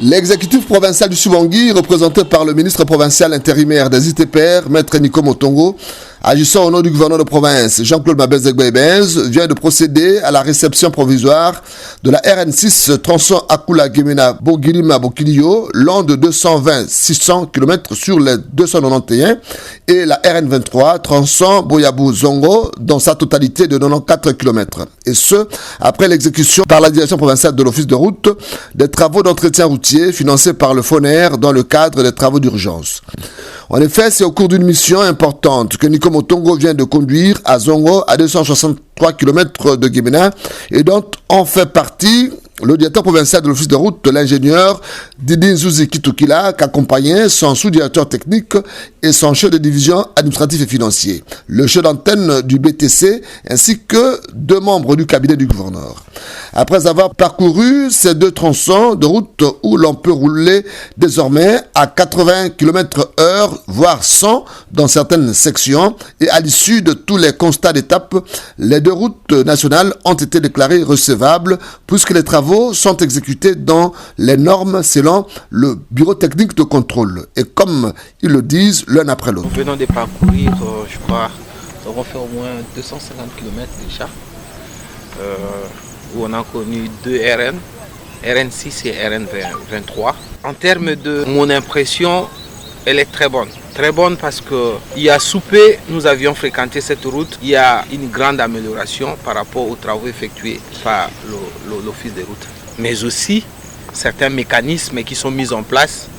L'exécutif provincial du Subangui, représenté par le ministre provincial intérimaire des ITPR, Maître Nico Motongo, agissant au nom du gouverneur de province, Jean-Claude Mabezegbe-Benz, vient de procéder à la réception provisoire de la RN6 tronçon Akula-Gemena-Bogirima-Bokilio, long de 220-600 km sur les 291, et la RN23 tronçon Boyabou-Zongo, dans sa totalité de 94 km. Et ce, après l'exécution par la direction provinciale de l'Office de route des travaux d'entretien routier financés par le FONER dans le cadre des travaux d'urgence. En effet, c'est au cours d'une mission importante que Nico Motongo vient de conduire à Zongo, à 263 km de Gemena, et dont en fait partie le directeur provincial de l'Office de route, l'ingénieur Didi Nzuzi Kitukila, qui accompagnait son sous-directeur technique et son chef de division administratif et financier, le chef d'antenne du BTC, ainsi que 2 membres du cabinet du gouverneur. Après avoir parcouru ces 2 tronçons de route où l'on peut rouler désormais à 80 km/h, voire 100 dans certaines sections, et à l'issue de tous les constats d'étape, les 2 routes nationales ont été déclarées recevables puisque les travaux sont exécutés dans les normes selon le bureau technique de contrôle. Et comme ils le disent, l'un après l'autre. Nous venons de parcourir, je crois, nous avons fait au moins 250 km déjà, où on a connu 2 RN, RN6 et RN23. En termes de mon impression, elle est très bonne. Très bonne parce qu'il y a soupé, nous avions fréquenté cette route. Il y a une grande amélioration par rapport aux travaux effectués par l'Office des routes. Mais aussi certains mécanismes qui sont mis en place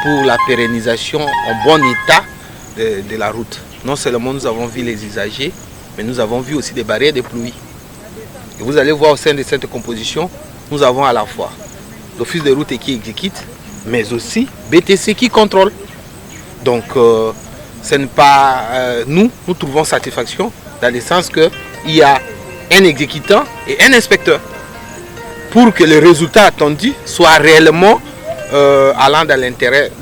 pour la pérennisation en bon état de la route. Non seulement nous avons vu les usagers, mais nous avons vu aussi des barrières de pluie. Et vous allez voir au sein de cette composition, nous avons à la fois l'Office des routes qui exécute, mais aussi BTC qui contrôle. Donc, ce n'est pas nous trouvons satisfaction dans le sens qu'il y a un exécutant et un inspecteur pour que le résultat attendu soit réellement allant dans l'intérêt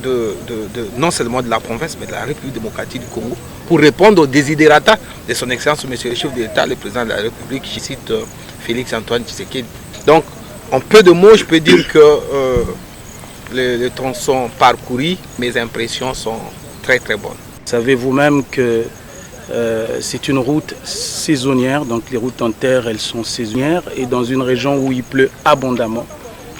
non seulement de la province, mais de la République démocratique du Congo, pour répondre aux désiderata de son Excellence, Monsieur le chef de l'État, le président de la République, je cite Félix-Antoine Tshisekedi. Donc, en peu de mots, je peux dire que le tronçon parcouru, mes impressions sont très très bonnes. Vous savez vous-même que c'est une route saisonnière, donc les routes en terre elles sont saisonnières, et dans une région où il pleut abondamment,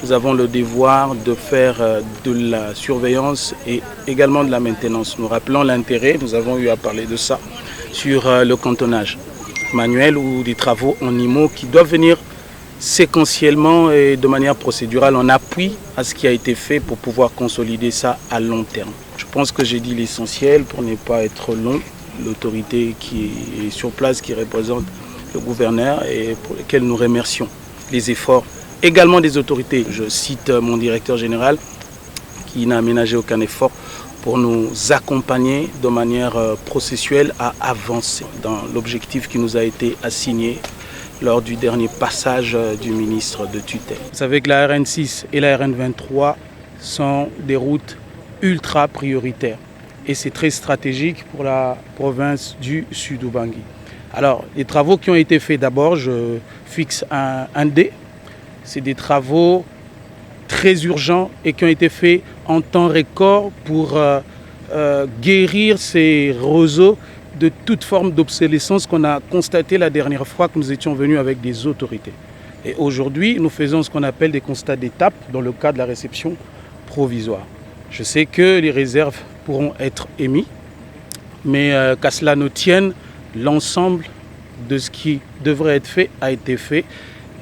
nous avons le devoir de faire de la surveillance et également de la maintenance. Nous rappelons l'intérêt, nous avons eu à parler de ça, sur le cantonnage manuel ou des travaux en IMO qui doivent venir séquentiellement et de manière procédurale en appui à ce qui a été fait pour pouvoir consolider ça à long terme. Je pense que j'ai dit l'essentiel pour ne pas être long. L'autorité qui est sur place, qui représente le gouverneur et pour lequel nous remercions les efforts également des autorités. Je cite mon directeur général qui n'a aménagé aucun effort pour nous accompagner de manière processuelle à avancer dans l'objectif qui nous a été assigné lors du dernier passage du ministre de tutelle. Vous savez que la RN6 et la RN23 sont des routes ultra prioritaires et c'est très stratégique pour la province du Sud-Ubangi. Alors, les travaux qui ont été faits d'abord, je fixe un D, c'est des travaux très urgents et qui ont été faits en temps record pour guérir ces réseaux de toute forme d'obsolescence qu'on a constaté la dernière fois que nous étions venus avec des autorités. Et aujourd'hui, nous faisons ce qu'on appelle des constats d'étape dans le cadre de la réception provisoire. Je sais que les réserves pourront être émises, mais qu'à cela ne tienne, l'ensemble de ce qui devrait être fait a été fait.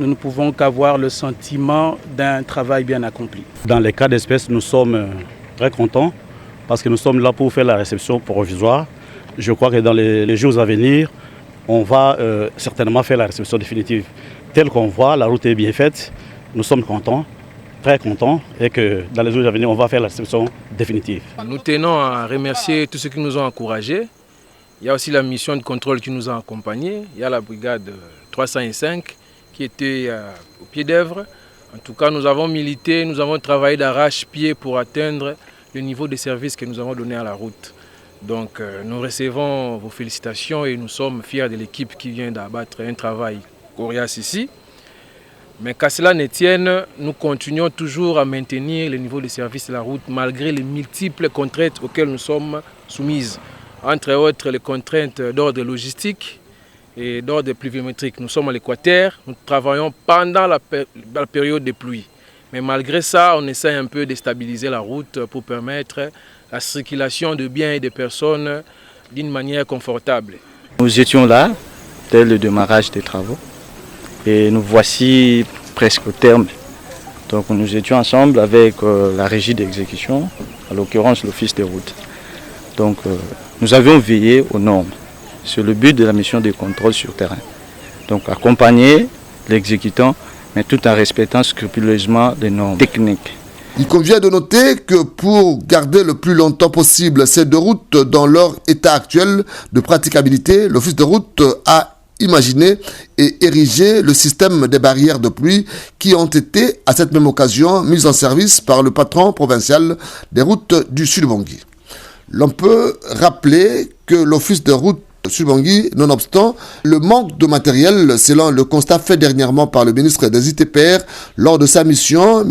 Nous ne pouvons qu'avoir le sentiment d'un travail bien accompli. Dans les cas d'espèce, nous sommes très contents parce que nous sommes là pour faire la réception provisoire. Je crois que dans les jours à venir, on va certainement faire la réception définitive. Telle qu'on voit, la route est bien faite, nous sommes contents, très contents, et que dans les jours à venir, on va faire la réception définitive. Nous tenons à remercier tous ceux qui nous ont encouragés. Il y a aussi la mission de contrôle qui nous a accompagnés. Il y a la brigade 305 qui était au pied d'œuvre. En tout cas, nous avons milité, nous avons travaillé d'arrache-pied pour atteindre le niveau de service que nous avons donné à la route. Donc nous recevons vos félicitations et nous sommes fiers de l'équipe qui vient d'abattre un travail coriace ici. Mais qu'à cela ne tienne, nous continuons toujours à maintenir le niveau de service de la route malgré les multiples contraintes auxquelles nous sommes soumises. Entre autres, les contraintes d'ordre logistique et d'ordre pluviométrique. Nous sommes à l'Équateur, nous travaillons pendant la période de pluie. Mais malgré ça, on essaie un peu de stabiliser la route pour permettre la circulation de biens et de personnes d'une manière confortable. Nous étions là dès le démarrage des travaux et nous voici presque au terme. Donc nous étions ensemble avec la régie d'exécution, en l'occurrence l'office des routes. Donc nous avions veillé aux normes. C'est le but de la mission de contrôle sur terrain. Donc accompagner l'exécutant, mais tout en respectant scrupuleusement les normes techniques. Il convient de noter que pour garder le plus longtemps possible ces deux routes dans leur état actuel de praticabilité, l'Office de route a imaginé et érigé le système des barrières de pluie qui ont été à cette même occasion mises en service par le patron provincial des routes du Sud-Bangui. L'on peut rappeler que l'Office de route Sud-Bangui, nonobstant le manque de matériel, selon le constat fait dernièrement par le ministre des ITPR lors de sa mission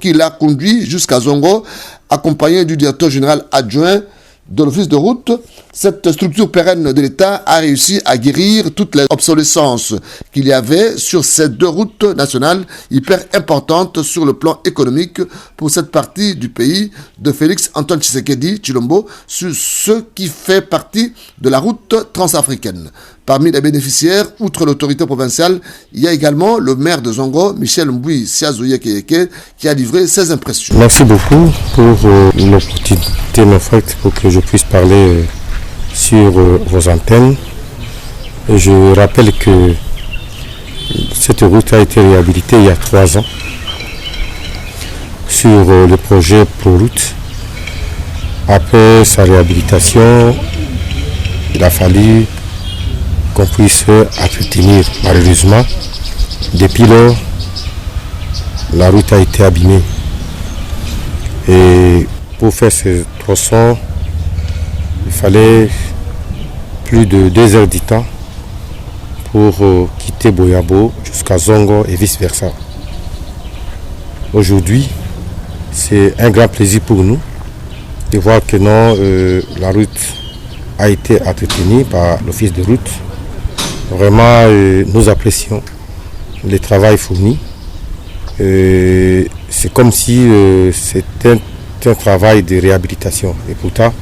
qui l'a conduit jusqu'à Zongo, accompagné du directeur général adjoint de l'office de route, cette structure pérenne de l'État a réussi à guérir toutes les obsolescences qu'il y avait sur ces deux routes nationales hyper importantes sur le plan économique pour cette partie du pays de Félix Antoine Tshisekedi Tshilombo, sur ce qui fait partie de la route transafricaine. Parmi les bénéficiaires, outre l'autorité provinciale, il y a également le maire de Zongo, Michel Mboui Siazouye Keyeke, qui a livré ses impressions. Merci beaucoup pour l'opportunité pour que je puisse parler sur vos antennes. Et je rappelle que cette route a été réhabilitée il y a 3 ans sur le projet ProRoute. Après sa réhabilitation, il a fallu qu'on puisse entretenir. Malheureusement, depuis lors, la route a été abîmée. Et pour faire ce tronçon, il fallait plus de 2 heures du temps pour quitter Boyabo jusqu'à Zongo et vice-versa. Aujourd'hui, c'est un grand plaisir pour nous de voir que la route a été entretenue par l'office de route. Vraiment, nous apprécions le travail fourni. C'est comme si c'était un travail de réhabilitation. Et pourtant,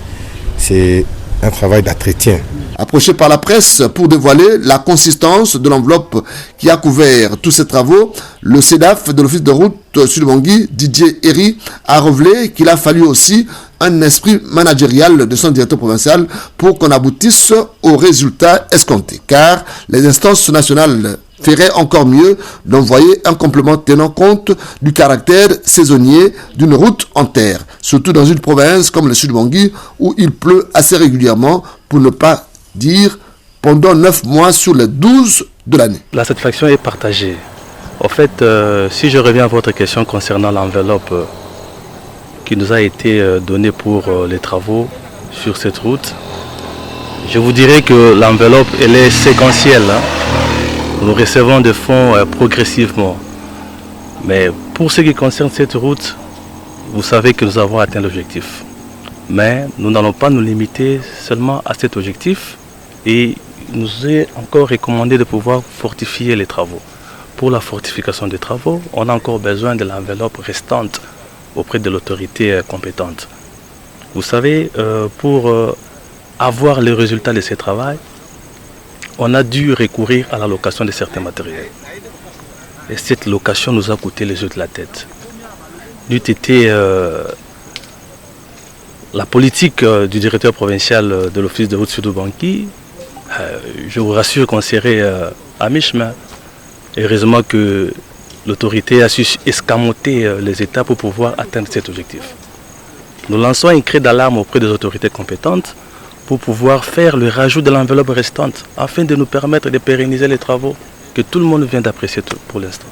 c'est un travail d'entretien. Approché par la presse pour dévoiler la consistance de l'enveloppe qui a couvert tous ces travaux, le CEDAF de l'Office de route Sud-Bangui, Didier Herry, a révélé qu'il a fallu aussi un esprit managérial de son directeur provincial pour qu'on aboutisse aux résultats escomptés. Car les instances nationales ferait encore mieux d'envoyer un complément tenant compte du caractère saisonnier d'une route en terre, surtout dans une province comme le Sud-Bangui où il pleut assez régulièrement, pour ne pas dire pendant 9 mois sur les 12 de l'année. La satisfaction est partagée. En fait, si je reviens à votre question concernant l'enveloppe qui nous a été donnée pour les travaux sur cette route, je vous dirais que l'enveloppe elle est séquentielle. Nous recevons des fonds progressivement. Mais pour ce qui concerne cette route, vous savez que nous avons atteint l'objectif. Mais nous n'allons pas nous limiter seulement à cet objectif. Et il nous est encore recommandé de pouvoir fortifier les travaux. Pour la fortification des travaux, on a encore besoin de l'enveloppe restante auprès de l'autorité compétente. Vous savez, pour avoir les résultats de ce travail, on a dû recourir à la location de certains matériels. Et cette location nous a coûté les yeux de la tête. N'eût été la politique du directeur provincial de l'Office de route Sud-Bangui, je vous rassure qu'on serait à mi-chemin. Heureusement que l'autorité a su escamoter les étapes pour pouvoir atteindre cet objectif. Nous lançons un cri d'alarme auprès des autorités compétentes pour pouvoir faire le rajout de l'enveloppe restante afin de nous permettre de pérenniser les travaux que tout le monde vient d'apprécier pour l'instant.